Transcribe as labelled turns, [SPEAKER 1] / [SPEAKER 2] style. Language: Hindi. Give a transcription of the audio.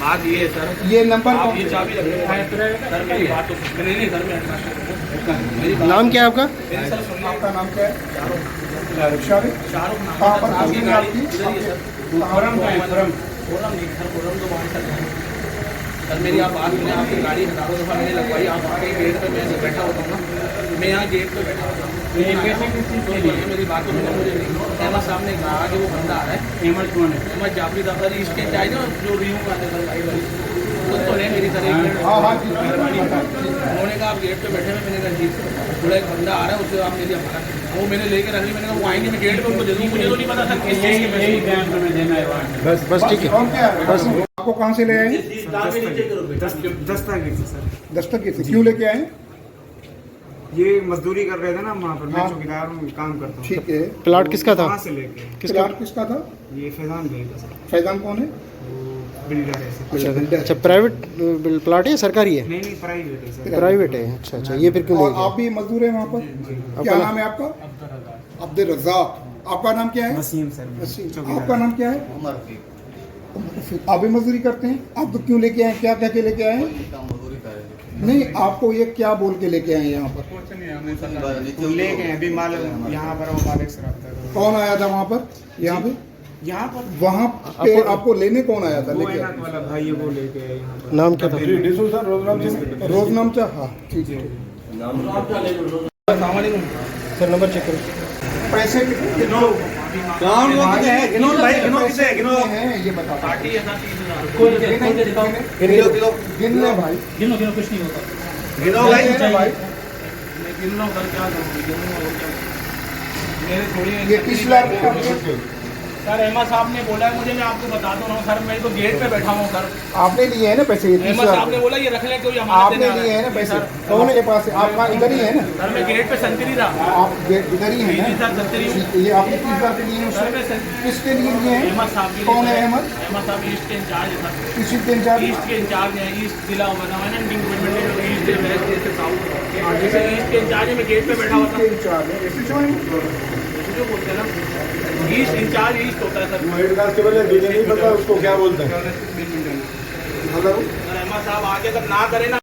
[SPEAKER 1] आज ये है सर,
[SPEAKER 2] ये नंबर
[SPEAKER 1] आप
[SPEAKER 2] कौन
[SPEAKER 1] ये
[SPEAKER 2] से?
[SPEAKER 1] चाबी रखें सर, मेरी बात तो नहीं सर, मैं
[SPEAKER 3] नाम क्या है आपका?
[SPEAKER 1] मेरी सर सुनिए,
[SPEAKER 2] आपका नाम क्या है? शाहरुख।
[SPEAKER 1] शाहरुख नाम
[SPEAKER 2] कहाँ
[SPEAKER 1] है
[SPEAKER 2] पर
[SPEAKER 1] सर, आपकी
[SPEAKER 2] कंपनी
[SPEAKER 1] गाड़ी
[SPEAKER 2] आपकी?
[SPEAKER 1] इधर ही है सर,
[SPEAKER 2] फोरम का है, फोरम।
[SPEAKER 1] फोरम नहीं सर, फोरम तो वहाँ तक है सर। मेरी आप बात सुनिए, आपकी गाड़ी हज़ारों दफ़ा मैंने लगवाई, आप आके गेट पे मैं बैठा होता हूँ ना, मैं यहाँ गेट पे बैठा होता हूँ, मेरी बात तो सुनो, मुझे अहमद साहब ने कहा कि वो बंदा आ रहा है, अहमद कौन है? अहमद जाफरी दफ्तर इसके चाहिए ना, जो रिव्यू का सर गाड़ी वाली तो है मेरी सर, एक मिनट
[SPEAKER 2] हाँ हाँ जी।
[SPEAKER 1] मेहरबानी। उन्होंने कहा आप गेट पे बैठे हुए, मैंने कहा जी थोड़ा एक बंदा आ रहा है, उससे आप मेरी हमारा वो मैंने लेके रख ली, मैंने कहा वो आएंगे, मैं गेट पे उनको दे दूँ, मुझे तो नहीं पता सर किस चीज़ के देना है।
[SPEAKER 3] बस ठीक है।
[SPEAKER 2] कौन क्या है?
[SPEAKER 3] बस
[SPEAKER 2] आपको कहाँ से ले आए?
[SPEAKER 4] दस्तगीर से सर।
[SPEAKER 2] दस्तक से क्यों लेके आए?
[SPEAKER 4] ये मजदूरी कर रहे थे ना वहाँ पर, मैं
[SPEAKER 2] हाँ।
[SPEAKER 4] चौकीदार हूँ, काम करता हूँ।
[SPEAKER 2] ठीक है।
[SPEAKER 3] प्लाट किसका था?
[SPEAKER 4] वहाँ से लेके
[SPEAKER 3] किसका?
[SPEAKER 2] प्लाट किसका था?
[SPEAKER 4] ये फैजान भाई का सर,
[SPEAKER 2] फैजान कौन है?
[SPEAKER 4] वो बिल्डर है सर।
[SPEAKER 2] अच्छा, बिल्डर।
[SPEAKER 3] अच्छा, प्राइवेट प्लाट है या सरकारी है?
[SPEAKER 4] नहीं प्राइवेट है सर।
[SPEAKER 3] प्राइवेट है। अच्छा, ये फिर क्यों
[SPEAKER 2] और
[SPEAKER 3] ले गए?
[SPEAKER 2] आप भी मजदूर हैं वहाँ पर? क्या
[SPEAKER 3] अपना-
[SPEAKER 2] नाम है आपका? अब्दुल रज़ाक। आपका नाम क्या है?
[SPEAKER 4] वसीम सर।
[SPEAKER 2] वसीम। आपका नाम क्या है? आप भी मजदूरी करते हैं? आप तो क्यों लेके आए? क्या कह के लेके आए? नहीं, आपको ये क्या बोल के लेके आए यहाँ पर?
[SPEAKER 4] तो ले गए अभी माल यहाँ पर, वो मालिक से रखता था।
[SPEAKER 2] कौन आया था वहाँ पर? यहाँ पे?
[SPEAKER 4] यहाँ पर
[SPEAKER 2] वहाँ पे आपको लेने कौन आया था?
[SPEAKER 4] वो
[SPEAKER 2] लेके
[SPEAKER 4] इनाक वाला भाई है, वो लेके आए यहाँ पर।
[SPEAKER 3] नाम क्या था?
[SPEAKER 2] रोजनाम चाह। हाँ ठीक है।
[SPEAKER 3] सर नंबर चेक करो।
[SPEAKER 2] पैसे कितने हैं ये बता।
[SPEAKER 1] पार्टी है सर 30,000
[SPEAKER 2] गिन ले भाई।
[SPEAKER 1] गिनो गिनो, कुछ नहीं होता,
[SPEAKER 2] भाई
[SPEAKER 1] मैं गिन रहा हूँ सर, क्या करूँगी, गिन रहा हूँ क्या, मेरे थोड़ी
[SPEAKER 2] ये किस लाख का?
[SPEAKER 1] सर अहमद साहब ने बोला है मुझे, मैं आपको बता दो रहा हूँ सर, मैं तो गेट पे बैठा हूँ सर,
[SPEAKER 2] आपने लिए है ना पैसे? ये 30
[SPEAKER 1] अहमद साहब ने
[SPEAKER 2] लाख
[SPEAKER 1] बोला ये रख लें, कोई हमारे
[SPEAKER 2] आपने लिए है ना पैसे? कौन के पास है? आपका इधर ही है ना?
[SPEAKER 1] सर मैं गेट पे संतरी रहा,
[SPEAKER 2] आप इधर ही है
[SPEAKER 1] जी
[SPEAKER 2] ना?
[SPEAKER 1] सर संतरी हूँ
[SPEAKER 2] ठीक है, ये आपने 30 लाख लिए हैं
[SPEAKER 1] सर,
[SPEAKER 2] उससे?
[SPEAKER 1] मैं
[SPEAKER 2] किसके लिए लिए हैं?
[SPEAKER 1] अहमद साहब के लिए।
[SPEAKER 2] कौन है अहमद?
[SPEAKER 1] अहमद साहब ईस्ट के इंचार्ज है सर,
[SPEAKER 2] किसी के इंचार्ज?
[SPEAKER 1] ईस्ट के इंचार्ज हैं, ईस्ट जिला बना हुआ है ना डिपार्टमेंट, ईस्ट है, वेस्ट है, साउथ, जैसे ईस्ट के इंचार्ज है, मैं गेट पे बैठा हुआ था,
[SPEAKER 2] के इंचार्ज है SHO है?
[SPEAKER 1] जो बोलते हैं ना ईस्ट इंचार्ज ईस्ट होता है सर,
[SPEAKER 5] हेड कांस्टेबल है, मुझे नहीं पता उसको क्या बोलते हैं।
[SPEAKER 2] हेलो।
[SPEAKER 1] अहमद साहब आगे अगर ना करें ना